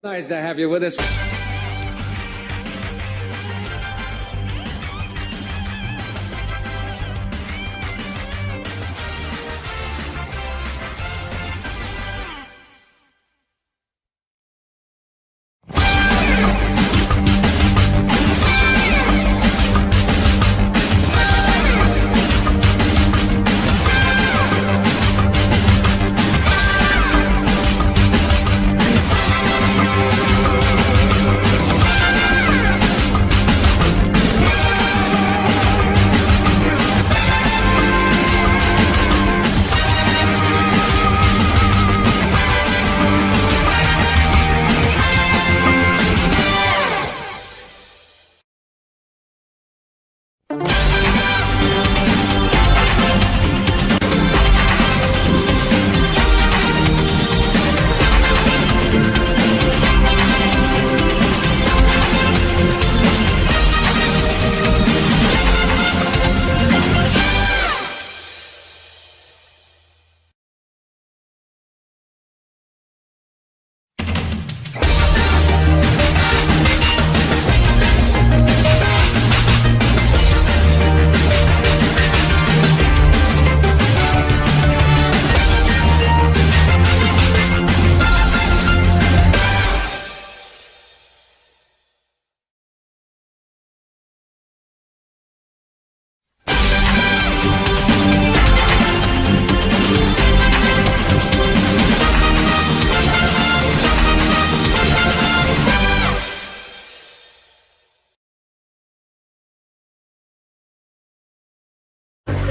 Nice to have you with us.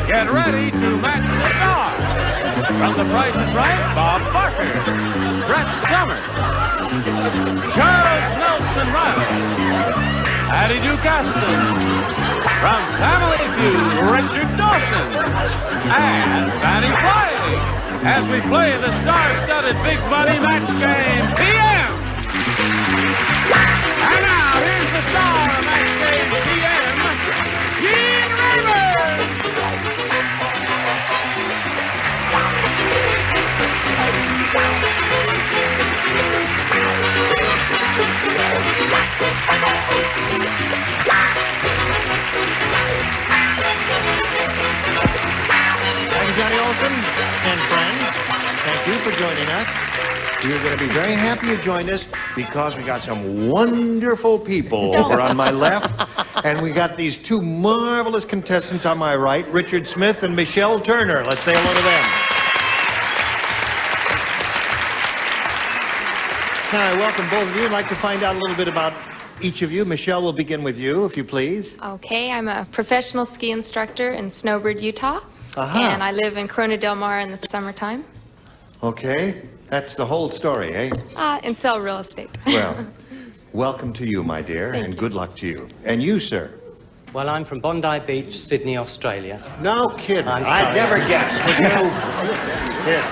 Get ready to match the stars. From The Price is Right, Bob Barker, Brett Summers, Charles Nelson Riley, Addie Ducaston. From Family Feud, Richard Dawson, and Fanny Flying, as we play the star-studded Big Money Match Game PM. And now, here's the star of Match Game PM, Gene Rivers. Thank you, Johnny Olson and friends. Thank you for joining us. You're going to be very happy you joined us because we got some wonderful people over on my left, and we got these two marvelous contestants on my right, Richard Smith and Michelle Turner. Let's say hello to them. Now, I welcome both of you. I'd like to find out a little bit about each of you. Michelle, we'll begin with you, if you please. Okay, I'm a professional ski instructor in Snowbird, Utah, Aha. and I live in Corona Del Mar in the summertime, Okay, that's the whole story, eh? and sell real estate. Well, welcome to you, my dear, Thank and you. good luck to you. And you, sir? Well, I'm from Bondi Beach, Sydney, Australia. No kidding. I'm I'd sorry. never guess. Would you? Yeah.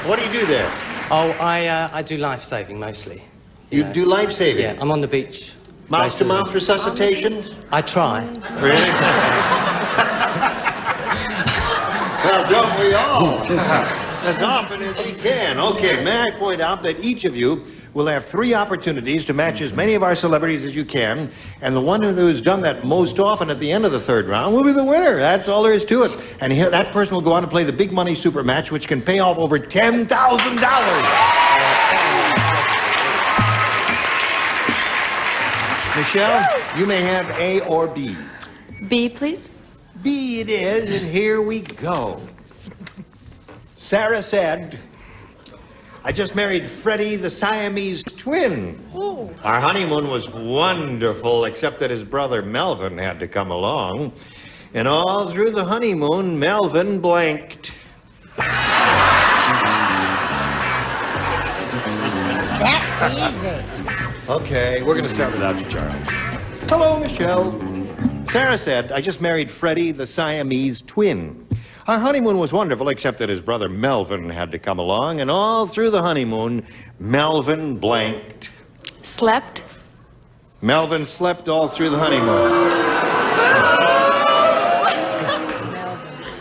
What do you do there? Oh, I do life-saving mostly. You know. do life saving? Yeah, I'm on the beach. Mouth-to-mouth resuscitation? I try. Really? Well, don't we all? As often as we can. Okay, may I point out that each of you will have 3 opportunities to match as many of our celebrities as you can, and the one who's done that most often at the end of the 3rd round will be the winner. That's all there is to it. And that person will go on to play the Big Money Super Match, which can pay off over $10,000. Michelle, you may have A or B. B, please. B it is, and here we go. Sarah said, I just married Freddie, the Siamese twin. Ooh. Our honeymoon was wonderful, except that his brother Melvin had to come along. And all through the honeymoon, Melvin blanked. That's easy. Okay, we're going to start without you, Charles. Hello, Michelle. Sarah said, I just married Freddie, the Siamese twin. Our honeymoon was wonderful, except that his brother Melvin had to come along, and all through the honeymoon, Melvin blanked. Slept. Melvin slept all through the honeymoon.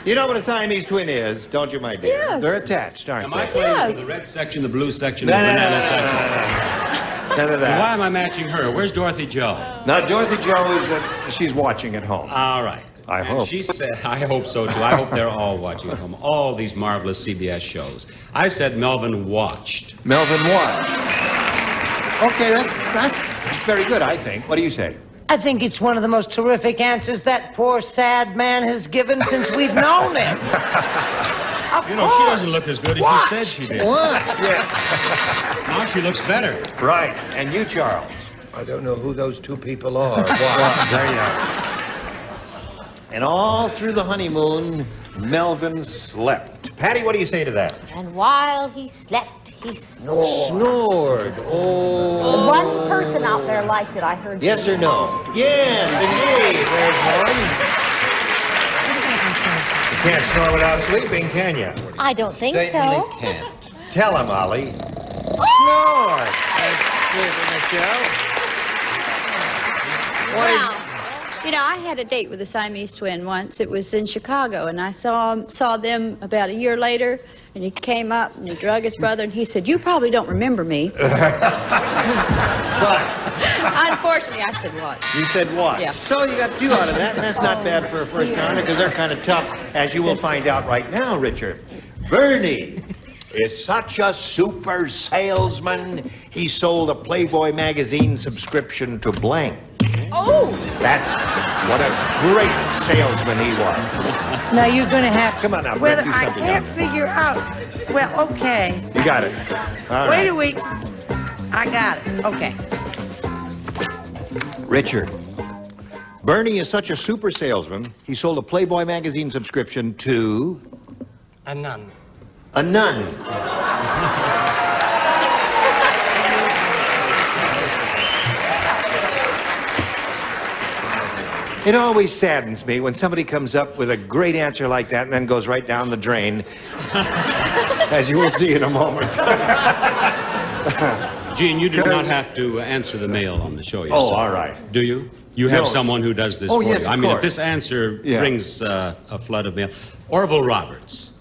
You know what a Siamese twin is, don't you, my dear? Yes. They're attached, aren't Am I they? playing Yes. for the red section, the blue section, and the banana section? None of that. Why am I matching her? Where's Dorothy Joe? Now, Dorothy Joe is, she's watching at home. All right. I And hope. She said, I hope so, too. I hope they're all watching at home. All these marvelous CBS shows. I said Melvin watched. Melvin watched. Okay, that's very good, I think. What do you say? I think it's one of the most terrific answers that poor sad man has given since we've known him. You know, she doesn't look as good as you said she did. Yeah. Now she looks better. Right. And you, Charles? I don't know who those two people are. Well, there you are. And all through the honeymoon, Melvin slept. Patty, what do you say to that? And while he slept, he snored. Snored. Oh. One person out there liked it, I heard. Yes you. or no? Yes, indeed. There's one. You can't snore without sleeping, can you? I don't think Certainly so. can't. Tell him, Ollie. Snore. That's good, Michelle. What is... Well, you know, I had a date with a Siamese twin once. It was in Chicago, and I saw them about a year later, and he came up and he drug his brother, and he said, "You probably don't remember me." What? Unfortunately, I said what? You said what? Yeah. So you got 2 out of that, and that's not bad for a first rounder because they're kind of tough, as you will find out right now, Richard. Bernie is such a super salesman, he sold a Playboy magazine subscription to blank. Oh! That's what a great salesman he was. Now you're going to have... Come on now, Brett, Whether do I something can't else. figure out... Well, okay. You got it. All Wait right. a week. I got it. Okay. Richard. Bernie is such a super salesman, he sold a Playboy magazine subscription to... A nun. a nun. It always saddens me when somebody comes up with a great answer like that and then goes right down the drain, as you will see in a moment. Gene, you do not have to answer the mail on the show yourself. Oh, all right. Do you? You have No. someone who does this Oh, for yes, you. of I mean, if course. this answer Yeah. brings a flood of mail. Orville Roberts.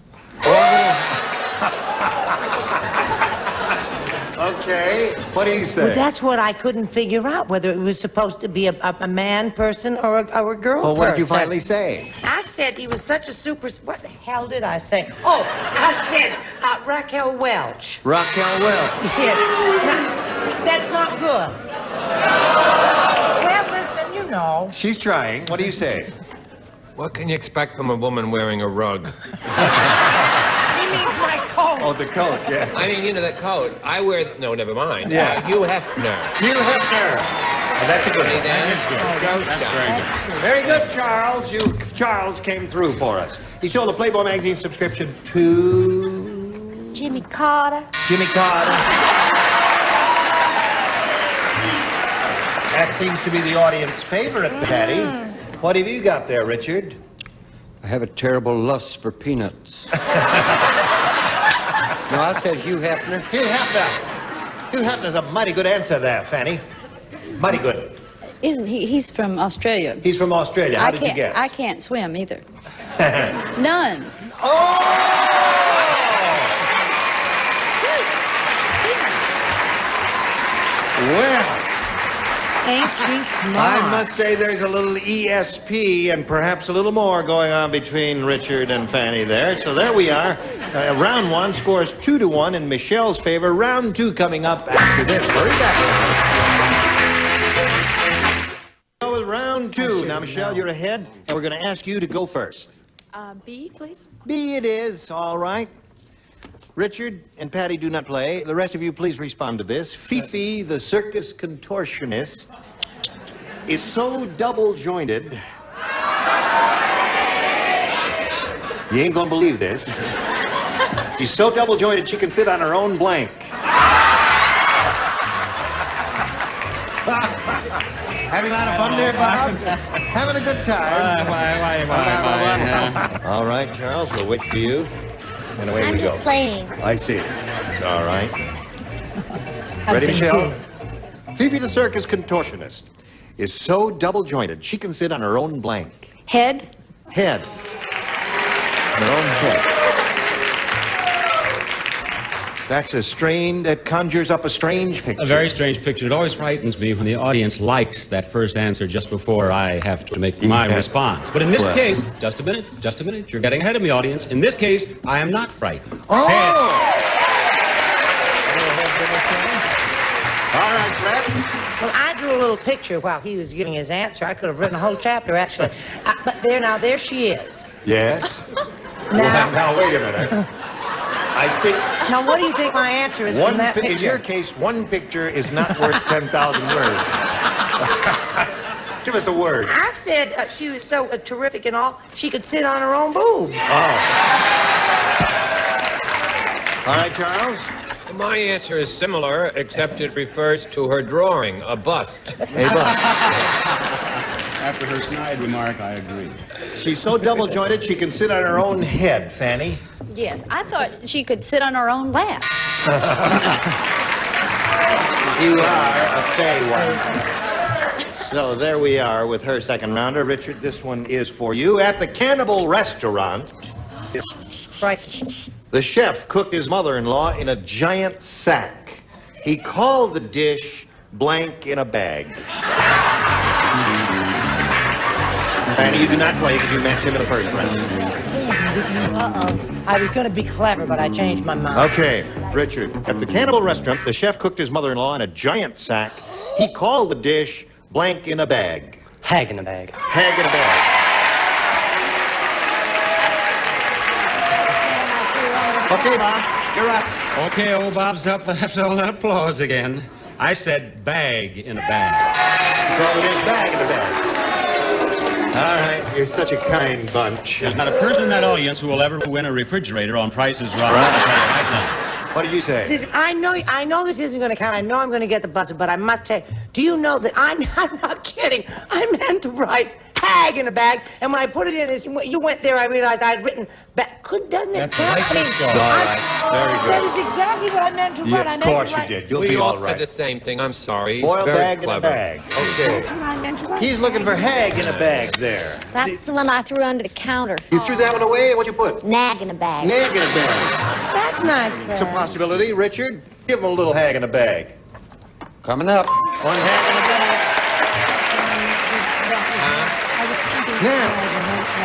Okay, what do you say? Well, that's what I couldn't figure out, whether it was supposed to be a man person or a girl Well, person. what did you finally say? I said he was such a super... What the hell did I say? Oh, I said Raquel Welch. Raquel Welch. Yeah. Now, that's not good. Well, listen, you know. She's trying. What do you say? What can you expect from a woman wearing a rug? He means my coat. Oh, the coat, yes. I mean, you know, that coat. I wear... No, never mind. Yeah. Hugh Hefner. Hugh Hefner. Oh, that's a good one. That's Very good, Charles. Charles came through for us. He sold a Playboy magazine subscription to... Jimmy Carter. Jimmy Carter. That seems to be the audience favorite, Patty. What have you got there, Richard? I have a terrible lust for peanuts. No, I said Hugh Hefner. Hugh Hefner. Hugh Hefner's a mighty good answer there, Fanny. Mighty good. Isn't he? He's from Australia. He's from Australia. How did you guess? I can't swim either. None. Well, Ain't you smart? I must say there's a little ESP and perhaps a little more going on between Richard and Fanny there. So there we are. Round 1 scores 2-1 in Michelle's favor. Round 2 coming up after this. Hurry back. With round 2. Now, Michelle, you're ahead, and we're going to ask you to go first. B, please. B it is. All right. Richard and Patty do not play. The rest of you, please respond to this. Fifi, the circus contortionist, is so double-jointed. You ain't gonna believe this. She's so double-jointed she can sit on her own blank. Having a lot of fun there, Bob? Having a good time? All right, Charles, we'll wait for you. And away I'm we go. just playing. I see. All right. Ready, Michelle? Fifi the circus contortionist is so double-jointed she can sit on her own blank. Head. Head. Her own head. That conjures up a strange picture. A very strange picture. It always frightens me when the audience likes that first answer just before I have to make my response. But in this case, just a minute. You're getting ahead of me, audience. In this case, I am not frightened. Oh! All right, Brett. Well, I drew a little picture while he was giving his answer. I could have written a whole chapter, actually. But there she is. Yes? Now, Now, wait a minute. I think... Now, what do you think my answer is from that picture? In your case, one picture is not worth 10,000 words. Give us a word. I said she was so terrific and all, she could sit on her own boobs. Oh. All right, Charles? My answer is similar, except it refers to her drawing, a bust. A bust. After her snide remark, I agree. She's so double-jointed she can sit on her own head, Fanny. Yes, I thought she could sit on her own lap. You are a fey one. So there we are with her second rounder. Richard, this one is for you. At the Cannibal Restaurant, the chef cooked his mother-in-law in a giant sack. He called the dish blank in a bag. Fanny, you do not play because you matched him in the first round. Uh-oh. I was going to be clever, but I changed my mind. Okay, Richard. At the Cannibal Restaurant, the chef cooked his mother-in-law in a giant sack. He called the dish blank in a bag. Hag in a bag. Hag in a bag. Okay, Bob, you're up. Okay, old Bob's up after all that applause again. I said bag in a bag. So it is bag in a bag. All right, you're such a kind bunch. There's not a person in that audience who will ever win a refrigerator on Price is Right. Right now. What did you say? I know this isn't going to count. I know I'm going to get the buzzer, but I must tell you, do you know that I'm not kidding. I meant to write hag in a bag, and when I put it in, you went there, I realized I'd written back. Doesn't it That's count? right, I mean, that's all right. Very good. That is exactly what I meant to write. Yes, of course you did. You'll We be all all said right. the same thing. I'm sorry. He's Boiled very bag clever. in a bag. Okay. That's what I meant to write. He's looking for hag in a bag there. That's the one I threw under the counter. You threw that one away? What'd you put? Nag in a bag. Nag in a bag. That's nice, It's a possibility. Richard, give him a little hag in a bag. Coming up. One hag in a bag. Now,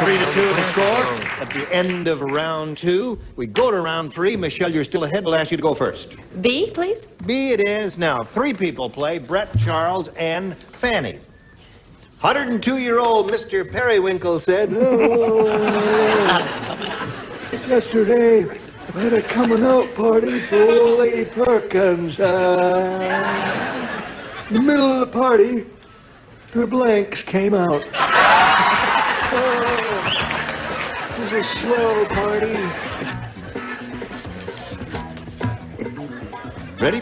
3-2 the score. At the end of round 2, we go to round 3. Michelle, you're still ahead. We'll ask you to go first. B, please. B it is. Now, 3 people play, Brett, Charles, and Fanny. 102-year-old Mr. Periwinkle said, Yesterday, I had a coming out party for old Lady Perkins. In the middle of the party, her blanks came out. It was a slow party. Ready?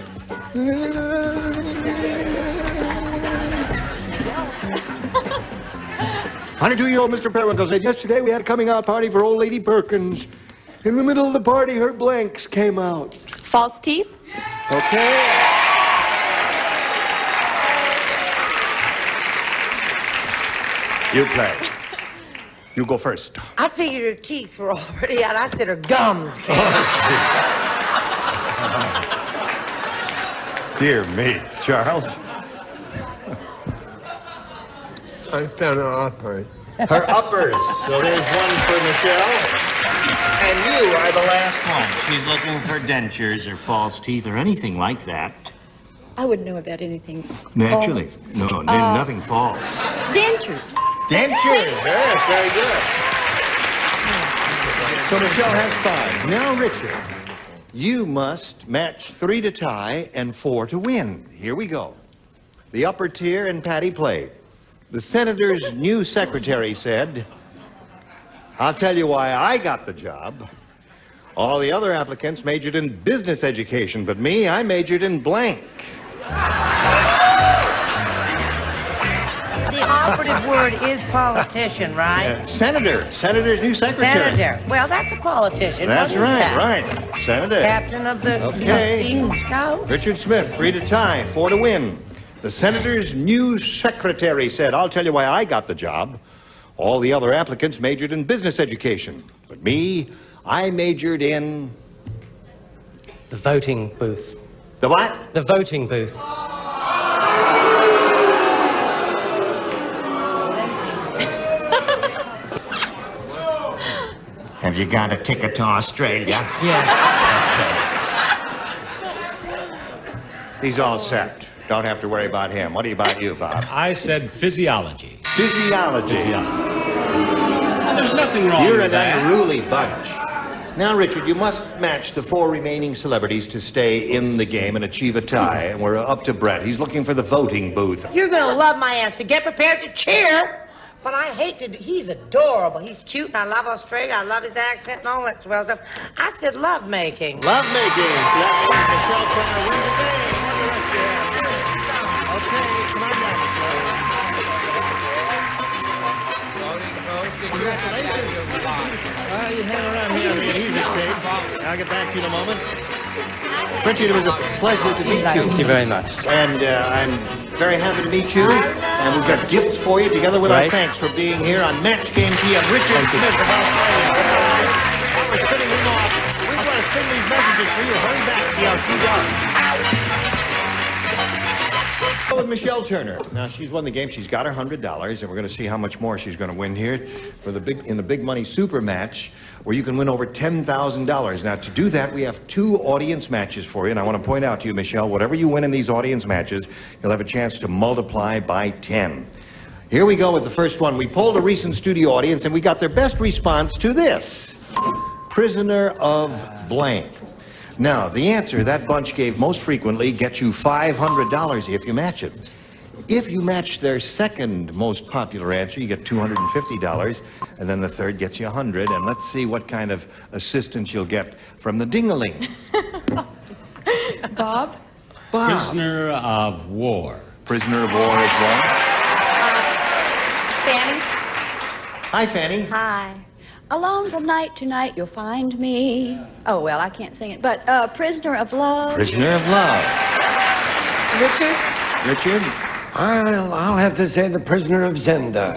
102-year-old Mr. Periwinkle said, yesterday we had a coming out party for old Lady Perkins. In the middle of the party, her blanks came out. False teeth. Okay. You play. You go first. I figured her teeth were already out. I said her gums came Dear me, Charles. I found her awkward. Her uppers. So there's one for Michelle. And you are the last one. She's looking for dentures or false teeth or anything like that. I wouldn't know about anything. Naturally. No, nothing false. Dentures. Dentures. Yes, very good. So Michelle has 5. Now, Richard, you must match 3 to tie and 4 to win. Here we go. The upper tier and Patty played. The senator's new secretary said, I'll tell you why I got the job. All the other applicants majored in business education, but me, I majored in blank. The operative word is politician, right? Senator. Senator's new secretary. Senator. Well, that's a politician. That's What is right, that? right. Senator. Captain of the Eagle Scout. Richard Smith, 3 to tie, 4 to win. The senator's new secretary said, I'll tell you why I got the job. All the other applicants majored in business education. But me, I majored in The voting booth. The what? The voting booth. Have you got a ticket to Australia? Yeah. He's all set. Don't have to worry about him. What about you, Bob? I said physiology. Physiology. Well, there's nothing wrong You're with an that. unruly bunch. Now, Richard, you must match the 4 remaining celebrities to stay in the game and achieve a tie. And we're up to Brett. He's looking for the voting booth. You're gonna love my answer. Get prepared to cheer. But I hate to. He's adorable. He's cute, and I love Australia. I love his accent and all that swell stuff. I said love making. Love making. That means Michelle Turner wins the game. What the rest you have? Okay, come on down. Voting vote. Congratulations. You hang around here. I mean, he's a kid. I'll get back to you in a moment. Richard, it was a pleasure to meet you. Thank you very much. And I'm very happy to meet you. And we've got gifts for you, together with our thanks for being here on Match Game PM. Richard Smith of Australia. We're spinning him off. We want to spin these messages for you. Hurry back. See how she does. With Michelle Turner. Now, she's won the game. She's got her $100, and we're going to see how much more she's going to win here for in the big money super match, where you can win over $10,000. Now, to do that, we have 2 audience matches for you, and I want to point out to you, Michelle, whatever you win in these audience matches, you'll have a chance to multiply by 10. Here we go with the first one. We polled a recent studio audience, and we got their best response to this. Prisoner of blank. Now, the answer that bunch gave most frequently gets you $500 if you match it. If you match their second most popular answer, you get $250, and then the third gets you $100. And let's see what kind of assistance you'll get from the ding-a-lings. Bob? Bob. Prisoner of war. Prisoner of war is one. Fanny? Hi, Fanny. Hi. Alone from night to night you'll find me. Oh, well, I can't sing it, but Prisoner of Love. Prisoner of love. Richard? Richard? I'll have to say the Prisoner of Zenda.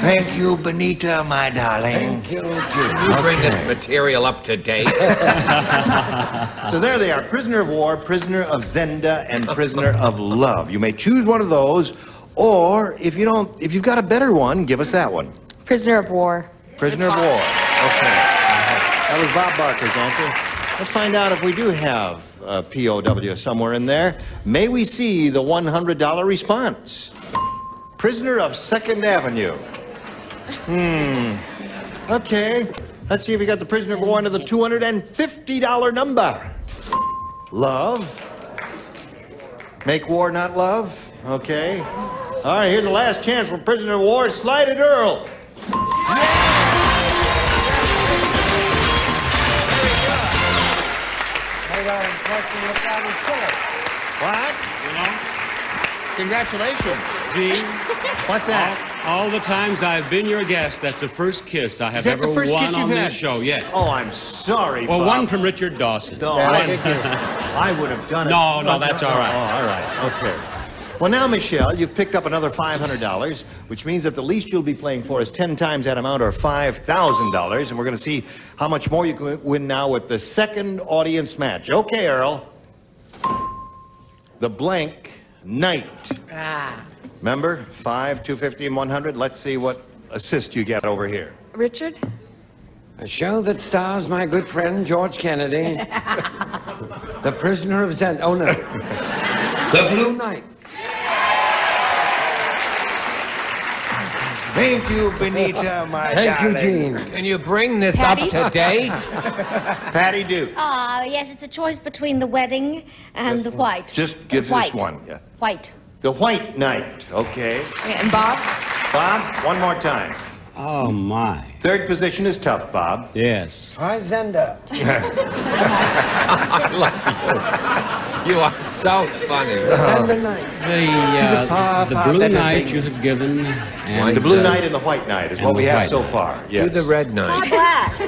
Thank you, Benita, my darling. Thank you, You bring this material up to date. So there they are, Prisoner of War, Prisoner of Zenda, and Prisoner of Love. You may choose one of those, or if you've got a better one, give us that one. Prisoner of war. Prisoner of War. Okay. That was Bob Barker's answer. Let's find out if we do have a POW somewhere in there. May we see the $100 response? Prisoner of 2nd Avenue. Okay. Let's see if we got the Prisoner of War into the $250 number. Love. Make war, not love. Okay. All right, here's the last chance for Prisoner of War. Slide it, Earl. What? You know? Congratulations. Gene, What's that? all the times I've been your guest, that's the first kiss I have Is that ever the first won kiss on you've this had? show. Yeah. Oh, I'm sorry, Well, Bob. one from Richard Dawson. No, One- I would have done it. No, that's all right. Oh, all right. Okay. Well, now, Michelle, you've picked up another $500, which means that the least you'll be playing for is 10 times that amount, or $5,000. And we're going to see how much more you can win now with the second audience match. Okay, Earl. The blank night. Remember? 5, 250, and 100. Let's see what assist you get over here. Richard? A show that stars my good friend George Kennedy. The Prisoner of Zenda. Oh, no. The Blue Knight. Thank you, Benita, my Thank you, darling. Gene. Can you bring this up to date? Patty Duke. Yes, it's a choice between the wedding and the white. Just give White. this one. Yeah. White. The White Knight. Okay. And Bob? Bob, one more time. Oh, my. Third position is tough, Bob. Yes. Hi, Zenda. I love you. You are so funny. Zenda Knight. The Blue Knight you have given. And, The Blue Knight and the White Knight is and what we the have White so Knight. far. Do Yes. the Red Knight. Black.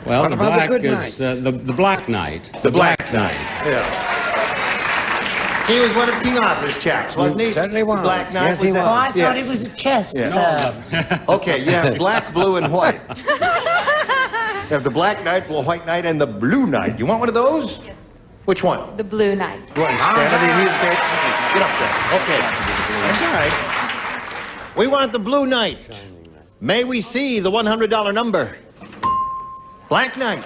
Well, What the about the black Good is the Black Knight. The Black Knight. Yeah. He was one of King Arthur's chaps, wasn't he? Certainly was. The Black Knight Yes, he was that. Oh, I Yeah. thought it was a chest. Okay, you have black, blue, and white. have the black knight, the white knight, and the blue knight. You want one of those? Yes. Which one? The blue knight. You want to stand on the music page? Get up there. Okay. That's all right. We want the blue knight. May we see the $100 number? Black knight.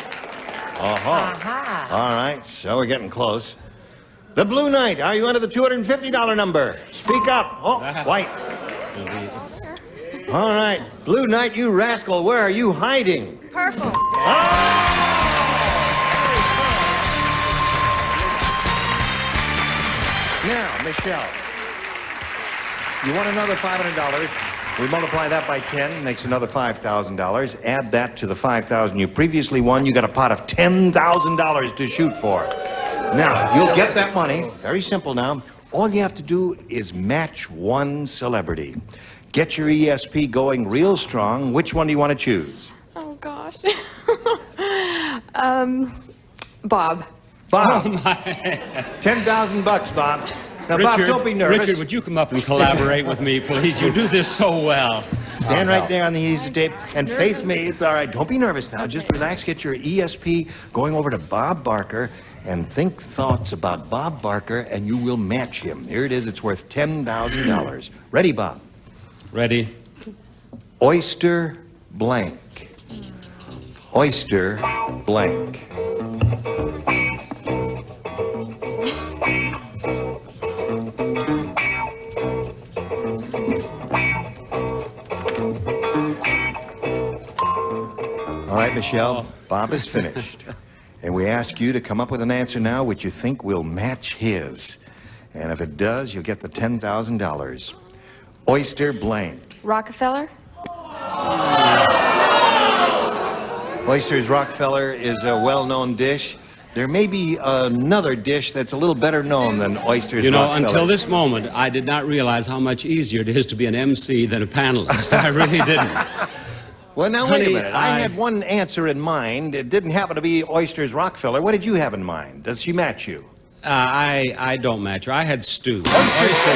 Uh-huh. All right, so we're getting close. The blue knight, are you under the $250 number? Speak up. Oh, white. All right, blue knight, you rascal, where are you hiding? Purple. Now, Michelle, you want another $500. We multiply that by 10, makes another $5,000. Add that to the $5,000 you previously won. You got a pot of $10,000 to shoot for. Now, you'll get that money. Very simple now. All you have to do is match one celebrity. Get your ESP going real strong. Which one do you want to choose? Oh, gosh. Bob. Bob. $10,000, Bob. Now, Richard, Bob, don't be nervous. Richard, would you come up and collaborate with me, please? You do this so well. Stand right there on the easy tape and face me. It's all right. Don't be nervous now. Just relax. Get your ESP going over to Bob Barker and think thoughts about Bob Barker, and you will match him. Here it is. It's worth $10,000. Ready, Bob? Ready. Oyster blank. Oyster blank. All right, Michelle, Bob is finished. And we ask you to come up with an answer now which you think will match his. And if it does, you'll get the $10,000. Oyster blank. Rockefeller? Oysters Rockefeller is a well-known dish. There may be another dish that's a little better known than oysters You know, Rockefeller. until this moment, I did not realize how much easier it is to be an MC than a panelist. I really didn't. Well, now, Honey, wait a minute. I had one answer in mind. It didn't happen to be Oysters Rockefeller. What did you have in mind? Does she match you? I don't match her. I had stew. Oyster stew.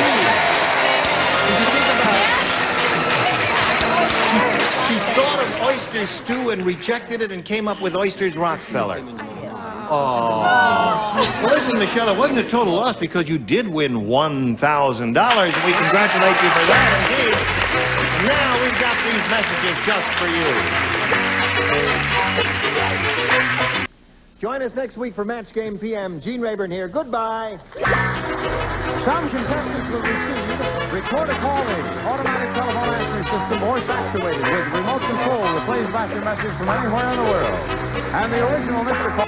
Did you think about it? She thought of oyster stew and rejected it and came up with Oysters Rockefeller. Oh. Well, listen, Michelle, it wasn't a total loss because you did win $1,000, and we congratulate you for that, indeed. Now we've got these messages just for you. Join us next week for Match Game PM. Gene Rayburn here. Goodbye. Some contestants will receive recorder calling, automatic telephone answering system, voice activated with remote control that plays back your message from anywhere in the world. And the original Mr. Call.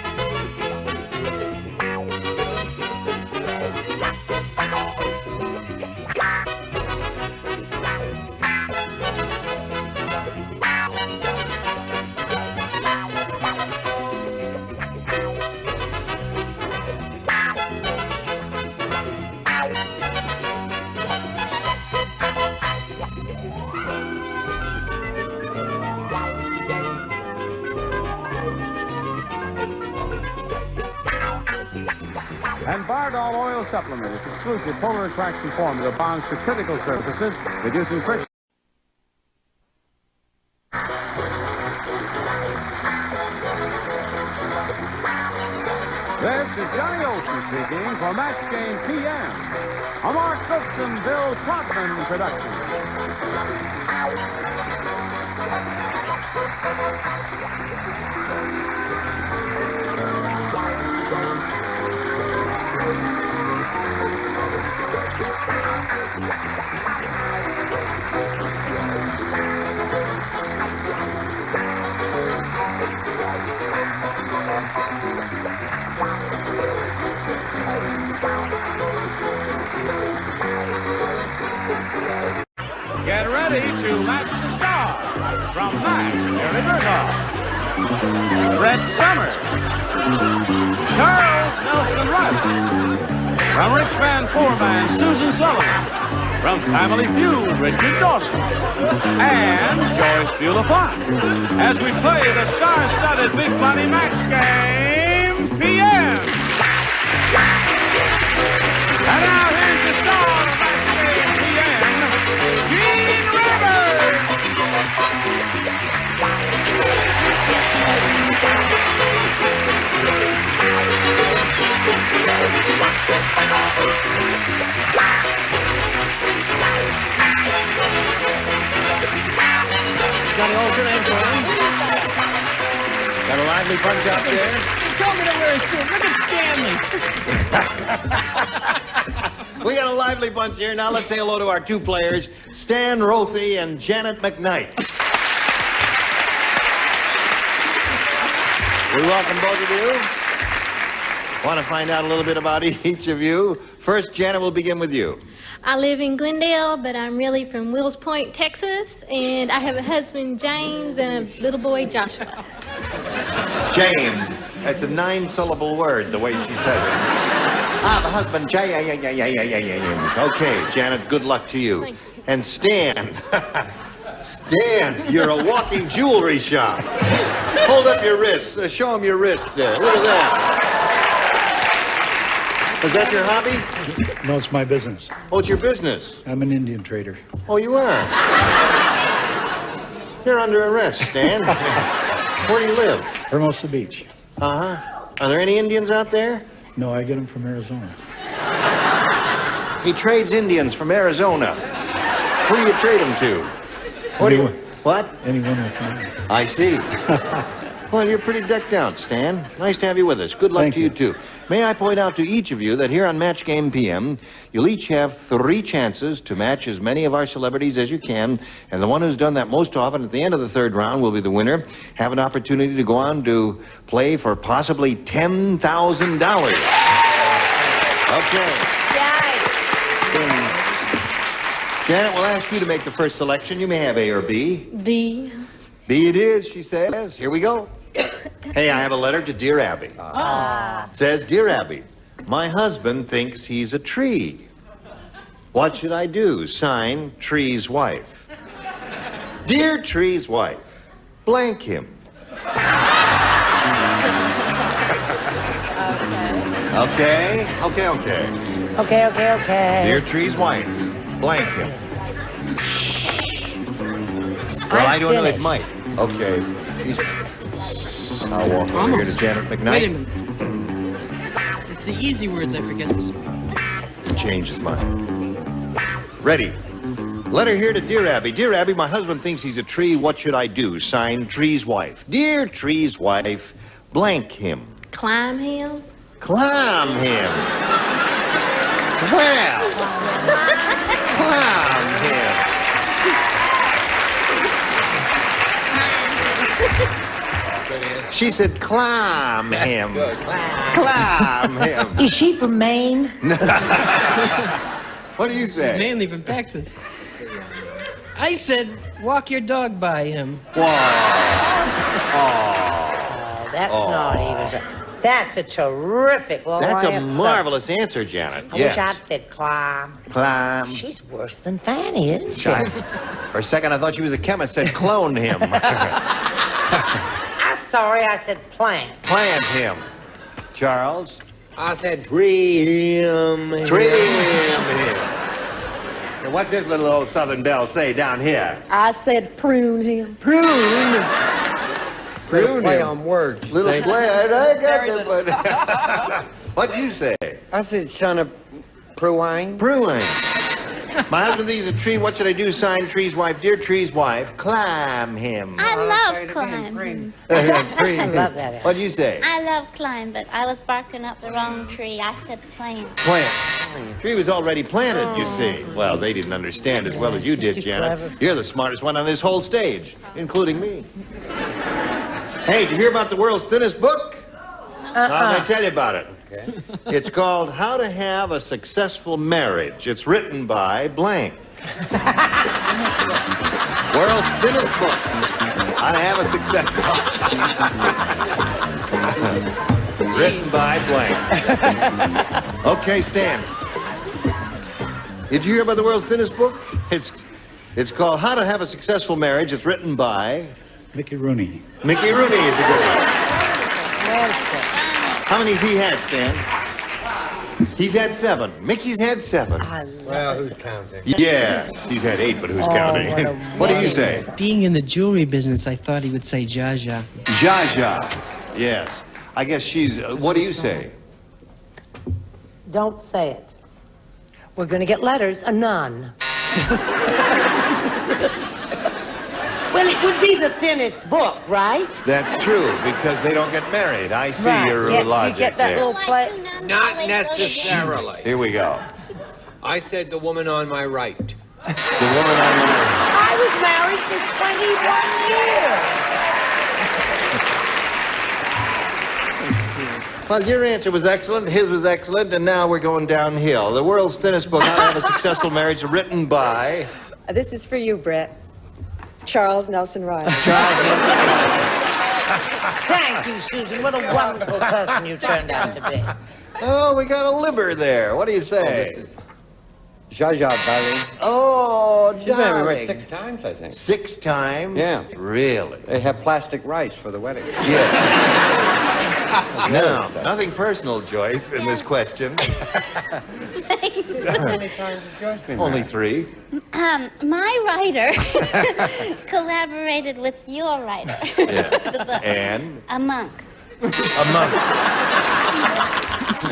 And Bardol Oil Supplement is exclusive polar attraction formula bonds to critical surfaces, reducing friction. This is Johnny Olsen speaking for Match Game PM, a Mark Brooks and Bill Trotman production. Get ready to match the stars from MASH, Gary Berghoff, Red Summer, Charles Nelson Riley, from Rich Man, Poor Man, Susan Sullivan, from Family Feud, Richard Dawson, and Joyce Beulah Fox, as we play the star-studded Big Money Match Game PM. And now here's the star of Match Game PM, Gene Rayburn. Olsen, Antoine. Got a lively punch out there. You told me to wear a suit. Look at Stanley. We got a lively bunch here. Now let's say hello to our two players, Stan Rothy and Janet McKnight. We welcome both of you. Want to find out a little bit about each of you. First, Janet, we'll begin with you. I live in Glendale, but I'm really from Wills Point, Texas, and I have a husband, James, and a little boy, Joshua. James. That's a 9-syllable word, the way she says it. I have a husband, James. Okay, Janet, good luck to you. Thank you. And Stan. Stan, you're a walking jewelry shop. Hold up your wrist. Show him your wrist there. Look at that. Is that your hobby? No, it's my business. Oh, it's your business? I'm an Indian trader. Oh, you are? You're under arrest, Stan. Where do you live? Hermosa Beach. Uh-huh. Are there any Indians out there? No, I get them from Arizona. He trades Indians from Arizona. Who do you trade them to? What do you... What? Anyone with money. I see. Well, you're pretty decked out, Stan. Nice to have you with us. Good luck to you, too. May I point out to each of you that here on Match Game PM, you'll each have 3 chances to match as many of our celebrities as you can, and the one who's done that most often at the end of the 3rd round will be the winner. Have an opportunity to go on to play for possibly $10,000. Okay. Janet, we'll ask you to make the first selection. You may have A or B. B. B it is, she says. Here we go. Hey, I have a letter to Dear Abby. It says, Dear Abby, my husband thinks he's a tree. What should I do? Sign, Tree's wife. Dear Tree's wife, blank him. Okay. Dear Tree's wife, blank him. Shh. Well, I don't know, it might. Okay. I'll walk over here to Janet McKnight. Wait a minute. It's the easy words I forget to spell. Change his mind. Ready. Letter here to Dear Abby. Dear Abby, my husband thinks he's a tree. What should I do? Signed, Tree's wife. Dear Tree's wife, blank him. Climb him. Climb him. Well, climb him. She said, climb him. Climb him. Is she from Maine? What do you say? Mainly from Texas. I said, walk your dog by him. Whoa. Oh, that's not even... That's a terrific line. That's a marvelous answer, Janet. I wish I'd said climb. Climb. She's worse than Fanny, isn't she? For a second, I thought she was a chemist. Said clone him. I'm sorry, I said plant. Plant him. Charles? I said trim him. Trim him. And what's this little old Southern belle say down here? I said prune him. Prune. Prune Play him. on words. Little Say- play. I got it, but... What'd you say? I said son of Pruine. Pruine. My husband thinks he's a tree. What should I do? Sign, Tree's wife. Dear Tree's wife, climb him. I love climb. Tree. I love that. What'd you say? I love climb, but I was barking up the wrong tree. I said plant. Plant. Tree was already planted, you see. Well, they didn't understand as well as you did, Janet. You're the smartest one on this whole stage, including me. Hey, did you hear about the world's thinnest book? I'm going to tell you about it. Okay. It's called How to Have a Successful Marriage. It's written by blank. World's thinnest book. How to Have a Successful... Written by blank. Okay, Stan. Did you hear about the world's thinnest book? It's called How to Have a Successful Marriage. It's written by... Mickey Rooney. Mickey Rooney is a good one. How many's he had, Stan? He's had 7. Mickey's had 7. Well, who's counting? Yes, he's had 8, but who's counting? What do you say? Being in the jewelry business, I thought he would say Jaja. Jaja. Yes. I guess she's... what do you say? Don't say it. We're going to get letters, a nun. Well, Well, it would be the thinnest book, right? That's true, because they don't get married. I see your logic You get that there. little play. Not necessarily. Here we go. I said the woman on my right. The woman on the right. I was married for 21 years. Well, your answer was excellent, his was excellent, and now we're going downhill. The world's thinnest book, How to Have a Successful Marriage, written by... This is for you, Brett. Charles Nelson Riley. Thank you, Susan. What a wonderful person you turned out to be. Oh, we got a liver there. What do you say? Zsa Zsa, darling. Oh, She's been darling. married 6 times, I think. 6 times? Yeah. Really? They have plastic rice for the wedding. Yeah. No, nothing personal, Joyce, in this question. How many times has Joyce been Only married? 3. My writer collaborated with your writer. Yeah. The book. And? A monk. A month.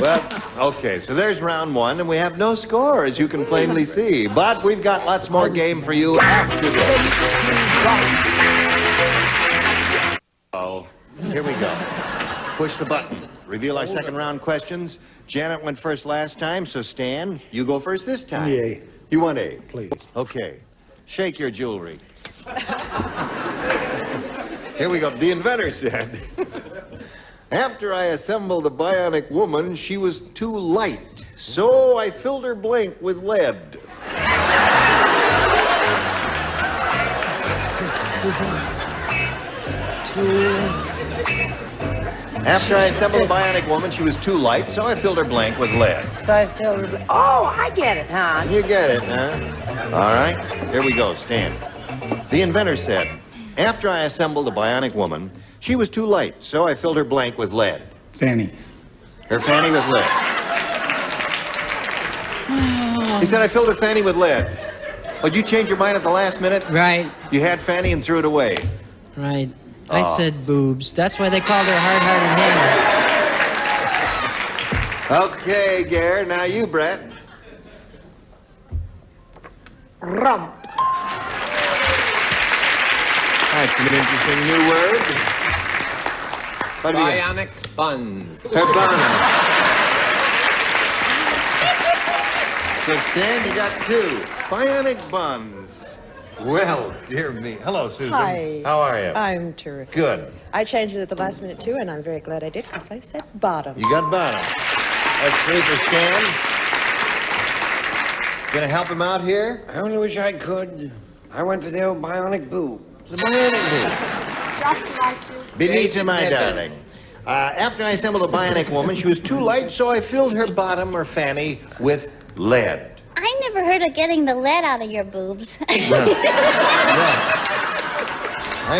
Well, okay, so there's round 1, and we have no score, as you can plainly see. But we've got lots more game for you after this. Oh, here we go. Push the button. Reveal our second round questions. Janet went first last time, so Stan, you go first this time. A. You want A? Please. Okay. Shake your jewelry. Here we go. The inventor said, after I assembled the bionic woman, she was too light, so I filled her blank with lead. After I assembled the bionic woman, she was too light, so I filled her blank with lead. So I feel... Oh, I get it, huh? You get it, huh? All right, here we go, Stan. The inventor said, after I assembled the bionic woman, she was too light, so I filled her blank with lead. Fanny. Her fanny with lead. He said I filled her fanny with lead. Oh, did you change your mind at the last minute? Right, You had fanny and threw it away. right. Oh. I said boobs. That's why they called her hard-hearted Hannah. Okay, Gare, now you, Brett. Rump. That's an interesting new word. What do you got? Bionic buns. Her bun. So, Stan, you got 2. Bionic buns. Well, dear me. Hello, Susan. Hi. How are you? I'm terrific. Good. I changed it at the last minute, too, and I'm very glad I did, because I said bottom. You got bottom. That's 3 for Stan. Gonna help him out here? I only wish I could. I went for the old bionic boob. The bionic boob. Just like you. Benita, my darling. After I assembled a bionic woman, she was too light, so I filled her bottom or fanny with lead. I never heard of getting the lead out of your boobs. I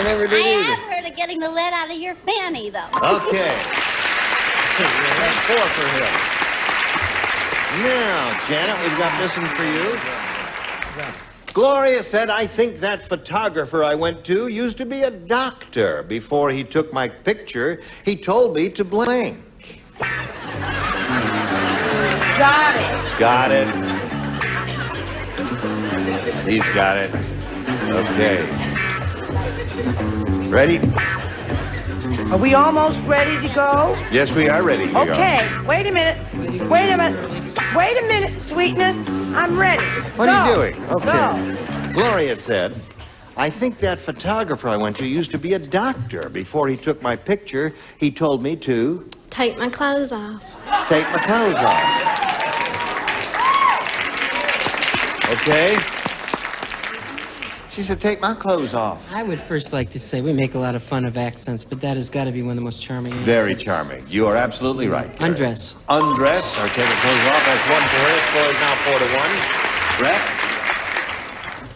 never did I either. have heard of getting the lead out of your fanny, though. Okay. That's 4 for him. Now, Janet, we've got this one for you. Gloria said, I think that photographer I went to used to be a doctor. Before he took my picture, he told me to blank. Got it. Got it. He's got it. Okay. Ready? Are we almost ready to go? Yes, we are ready to go. Okay, wait a minute. Wait a minute. Wait a minute, sweetness. I'm ready. What are you doing? Okay. Go. Gloria said, I think that photographer I went to used to be a doctor. Before he took my picture, he told me to Take my clothes off. take my clothes off. Okay? She said, take my clothes off. I would first like to say we make a lot of fun of accents, but that has got to be one of the most charming accents. Very charming. You are absolutely right, Gary. Undress. Undress or take her clothes off. That's 1 for her. Score is now 4 to 1. Brett?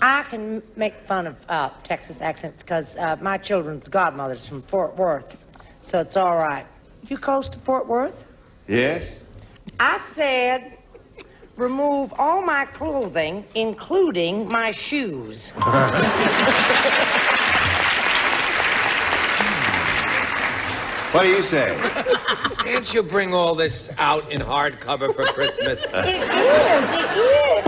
I can make fun of Texas accents because my children's godmother's from Fort Worth, so it's all right. You close to Fort Worth? Yes? I said, remove all my clothing, including my shoes. What do you say? Can't you bring all this out in hardcover for Christmas? It is.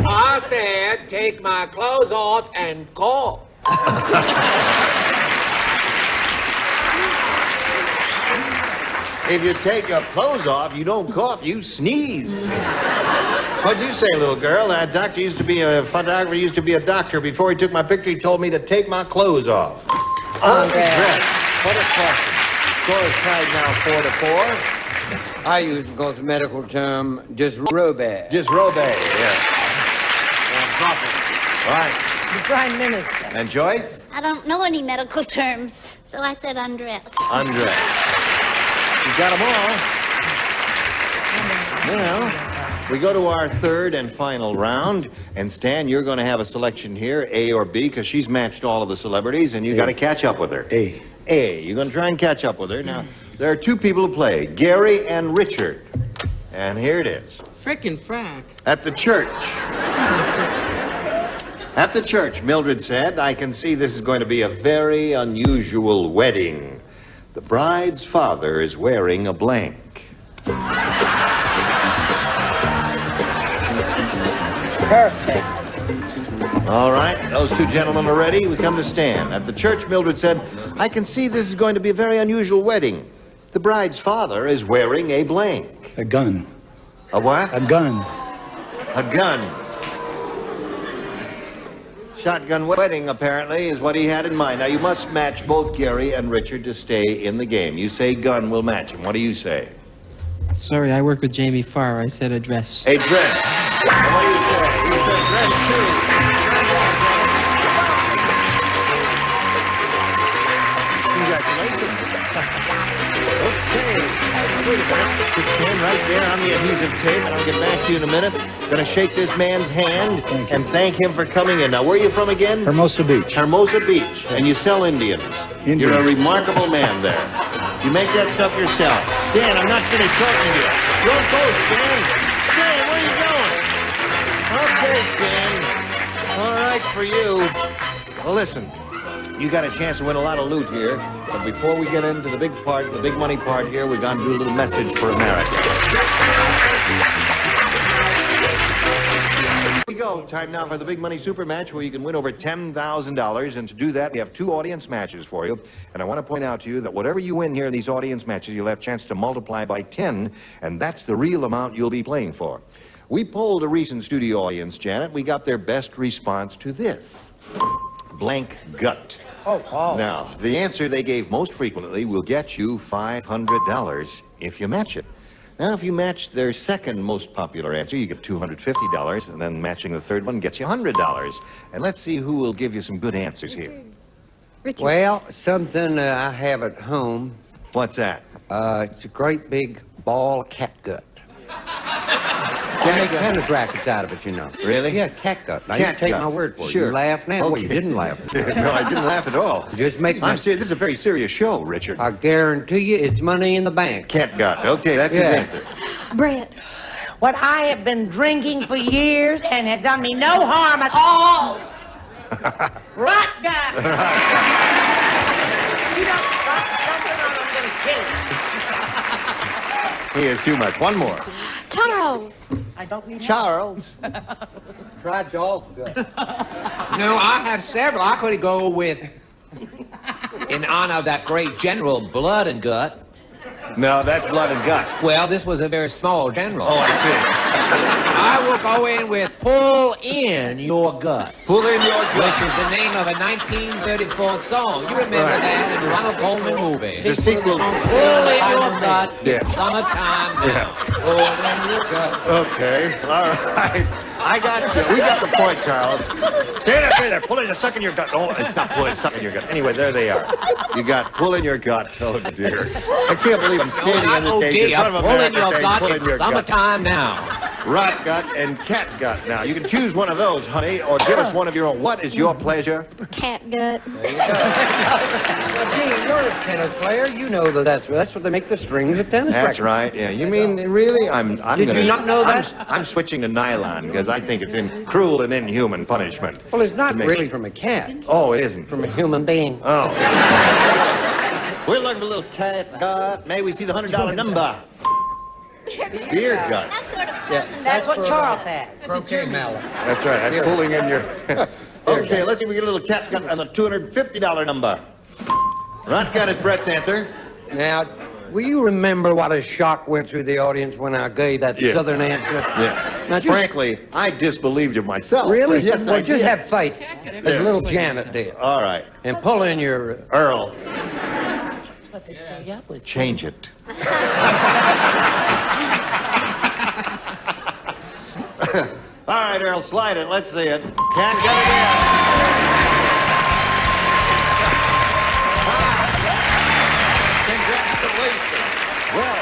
I said, take my clothes off and go. If you take your clothes off, you don't cough, you sneeze. What'd you say, little girl? That doctor used to be a photographer, used to be a doctor. Before he took my picture, he told me to take my clothes off. Undress. What a question. Score is tied now 4-4. I use the medical term disrobe. Disrobe, yeah. Right. The Prime Minister. And Joyce? I don't know any medical terms, so I said undress. Undress. You got them all. Well, we go to our third and final round. And Stan, you're going to have a selection here, A or B, because she's matched all of the celebrities, and you got to catch up with her. A. A. You're going to try and catch up with her. Now, there are two people who play, Gary and Richard. And here it is. Frickin' frack. At the church. At the church, Mildred said, I can see this is going to be a very unusual wedding. The bride's father is wearing a blank. Perfect. All right, those two gentlemen are ready. We come to Stan. At the church, Mildred said, I can see this is going to be a very unusual wedding. The bride's father is wearing a blank. A gun. A what? A gun. A gun. Shotgun wedding, apparently, is what he had in mind. Now, you must match both Gary and Richard to stay in the game. You say gun, we'll match him. What do you say? Sorry, I work with Jamie Farr. I said a dress. A dress. And what do you say? You said dress, too. Congratulations. Okay. Wait a minute. Just stand right there on the adhesive tape, and I'll get back to you in a minute. Gonna shake this man's hand and thank him for coming in. Now, where are you from again? Hermosa Beach. Hermosa Beach. And you sell Indians. You're a remarkable man there. You make that stuff yourself. Stan, I'm not finished talking to you. Don't go, Stan. Stan, where are you going? Okay, Stan. All right for you. Well, listen. You got a chance to win a lot of loot here. But before we get into the big part, the big money part here, we're going to do a little message for America. Here we go. Time now for the big money super match where you can win over $10,000. And to do that, we have two audience matches for you. And I want to point out to you that whatever you win here in these audience matches, you'll have a chance to multiply by 10. And that's the real amount you'll be playing for. We polled a recent studio audience, Janet. We got their best response to this. Blank gut. Oh. Now, the answer they gave most frequently will get you $500 if you match it. Now, if you match their second most popular answer, you get $250, and then matching the third one gets you $100. And let's see who will give you some good answers here. Richard. Well, something I have at home. What's that? It's a great big ball of catgut. Cat Make gut. tennis rackets out of it, you know. Really? Yeah, catgut. Now, you take my word for it. Sure. You laugh now. Okay. Well, you didn't laugh. No, I didn't laugh at all. Just make I'm serious. This is a very serious show, Richard. I guarantee you it's money in the bank. Catgut. Okay, that's his answer. Brett. What I have been drinking for years and has done me no harm at all. Right, guy. You don't I'm gonna kill you. He is too much. One more. Charles. I don't need Charles. Try dog gut. No, I have several. I could go with, in honor of that great general, Blood and Gut. No, that's blood and guts. Well, this was a very small general. Oh, I see. I will go in with Pull In Your Gut. Pull In Your Gut. Which is the name of a 1934 song. You remember that in the Ronald Coleman movie. The sequel. Pull In Your Gut. Yeah. It's summertime now. Yeah. Pull In Your Gut. Okay, all right. I got you. We got the point, Charles. Stand up there. Pull in, suck in your gut. Oh, it's not pull in, suck in your gut. Anyway, there they are. You got pull in your gut. Oh, dear. I can't believe I'm standing on the stage in front of Pull In America Your saying Gut. pull in It's your gut. summertime now. Rat gut and cat gut. Now, you can choose one of those, honey, or give us one of your own. What is your pleasure? Cat gut. Gee, you're a tennis player. You know that's what they make the strings of tennis That's rackets. right. Yeah. You mean really? I'm Did gonna, you not know that? I'm switching to nylon because I think it's cruel and inhuman punishment. Well, it's not to make- really from a cat. Oh, it isn't. From a human being. Oh. We're looking for a little cat gut. May we see the $100 number? Beer gut. That's sort of Yeah, That's what for, Charles has. Croquet mallet. That's right. That's pulling in your... Okay, let's see if we get a little cat gut on the $250 number. Rat gut is Brett's answer. Now, Will you remember what a shock went through the audience when I gave that southern answer? Yeah. Now, just- Frankly, I disbelieved you myself. Really? Yes, well, I just did. have faith, as little Janet did. All right. And pull in your... Earl, That's what they stay up with. change it. All right, Earl, slide it. Let's see it. Can't get it in. Congratulations. Well,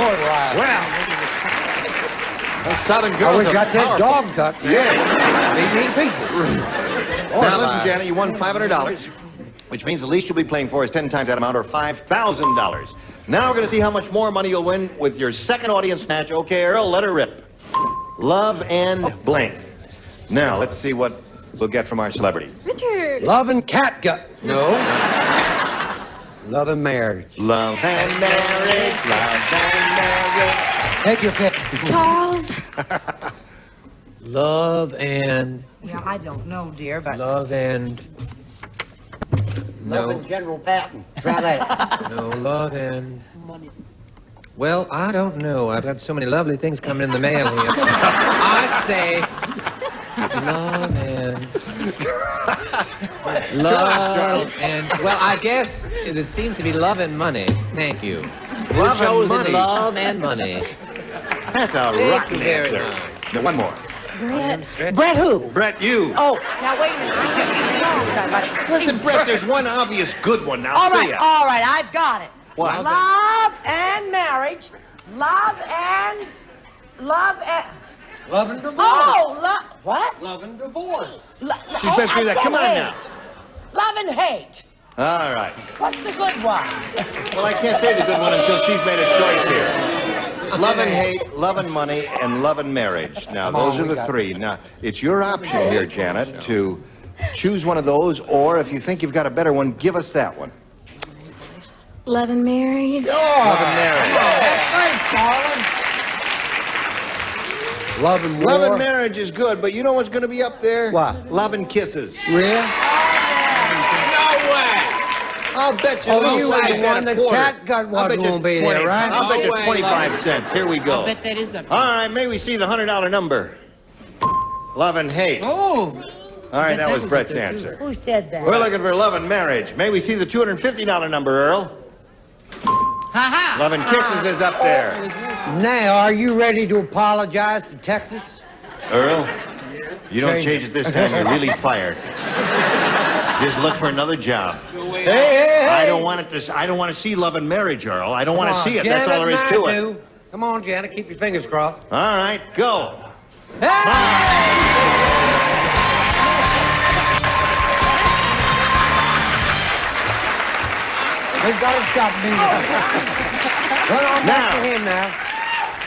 Lord, Riley. well. The Southern I girls wish are I got that powerful. dog cut. Yes. Beat me in pieces. Now, listen, Janet, you won $500, which means the least you'll be playing for is 10 times that amount, or $5,000. Now we're going to see how much more money you'll win with your second audience match. Okay, Earl, let her rip. Love and blank. Now, let's see what we'll get from our celebrities. Richard. Love and catgut. No. Love and marriage. Love and marriage, love and marriage. Take your pick. Charles. Love and... Yeah, I don't know, dear, but... Love and... Love and General Patton. Try that. No, love and... Well, I don't know. I've got so many lovely things coming in the mail here. I say... Love and... Love and... Well, I guess it seemed to be love and money. Thank you. Love and Chosen money. Love and money. That's a Thank rotten you very answer. much. Now, one more. Brett. Brett who? Brett, you. Oh, now wait a minute. I can't even know. Listen, Brett, there's one obvious good one. Now, All say right, it. all right, I've got it. What? Love and marriage. Love and... Love and... Love and divorce. Oh, what? Love and divorce. She's been through that. Come on now. Love and hate. All right. What's the good one? Well, I can't say the good one until she's made a choice here. Love and hate, love and money, and love and marriage. Now, those are the three. Now, it's your option here, Janet, to choose one of those, or if you think you've got a better one, give us that one. Love and marriage. Love and marriage. That's right, darling. Love and war. Love and marriage is good, but you know what's going to be up there? What? Love and kisses. Real? No way! I'll bet you Oh, no you side ain't bet one. a The quarter. catgut I'll wasn't bet you gonna be 20 there, right? I'll bet you No way, 25 love. cents. Here we go. I bet that is up. All right, may we see the $100 number? Love and hate. Oh. All right, that was was Brett's up there, answer. Who said that? We're looking for love and marriage. May we see the $250 number, Earl? Ha-ha. Love and kisses is up there. Now, are you ready to apologize to Texas? Earl, you don't Change change it this time, you're really fired. Just look for another job. Hey, hey, hey. I don't want to see love and marriage, Earl. I don't want to see it. That's all there is to it. Come on, Janet, keep your fingers crossed. All right, go. We've got to stop me. Run on back to him now.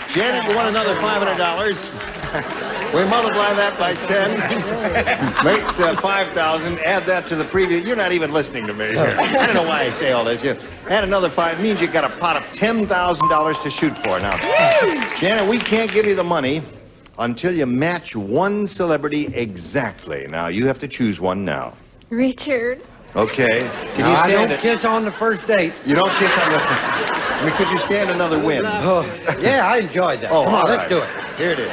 Janet, you won another $500. We multiply that by 10. Makes 5,000. Add that to the previous. You're not even listening to me here. I don't know why I say all this. You add another 5 means you got a pot of $10,000 to shoot for. Now, Janet, we can't give you the money until you match one celebrity exactly. Now, you have to choose one now. Richard. Okay. Can you I stand don't it? kiss on the first date. You don't kiss on the... I mean, could you stand another win? Oh, yeah, I enjoyed that. Oh, Come on, all let's right. do it. Here it is.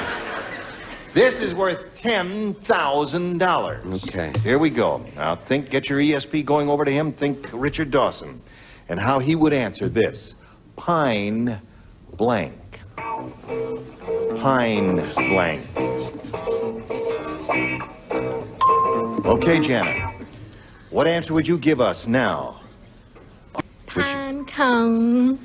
This is worth $10,000. Okay. Here we go. Now, get your ESP going over to him. Think Richard Dawson and how he would answer this. Pine blank. Pine blank. Okay, Janet. What answer would you give us now? Pine cone.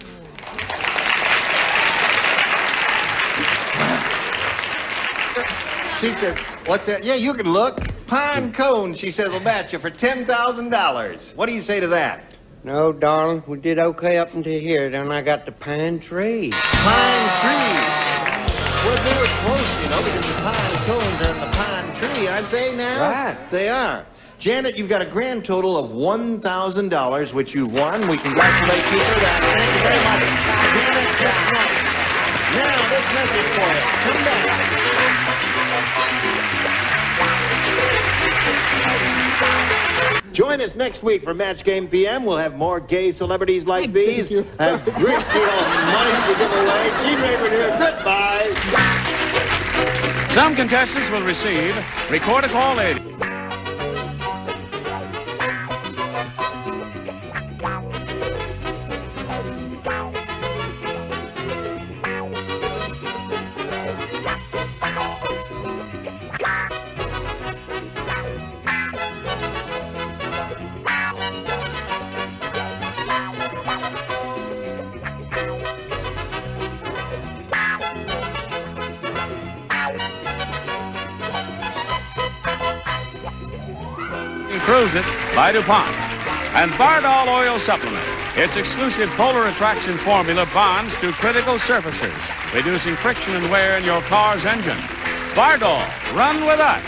She said, what's that? Yeah, you can look. Pine cone, she says, will match you for $10,000. What do you say to that? No, darling, we did okay up until here. Then I got the pine tree. Pine tree. Well, they were close, you know, because the pine cones are in the pine tree, aren't they now? Right. They are. Janet, you've got a grand total of $1,000, which you've won. We congratulate you for that. Thank you very much. Janet, that's right. Now, this message for you. Come back. Join Join us next week for Match Game PM. We'll have more gay celebrities like these. A great deal of money to give away. Gene Rayburn here. Goodbye. Some contestants will receive Record a Call Lady. Improves it by DuPont. And Bardol Oil Supplement. Its exclusive polar attraction formula bonds to critical surfaces, reducing friction and wear in your car's engine. Bardol, run with us.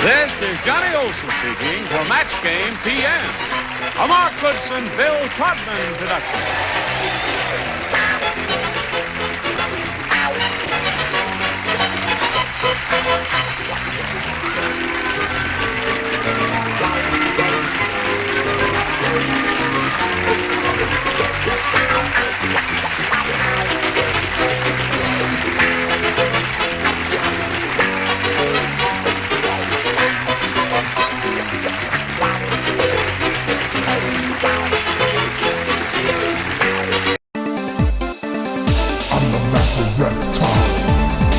This is Johnny Olson speaking for Match Game PM, a Mark Goodson, Bill Todman production. I'm the master reptile.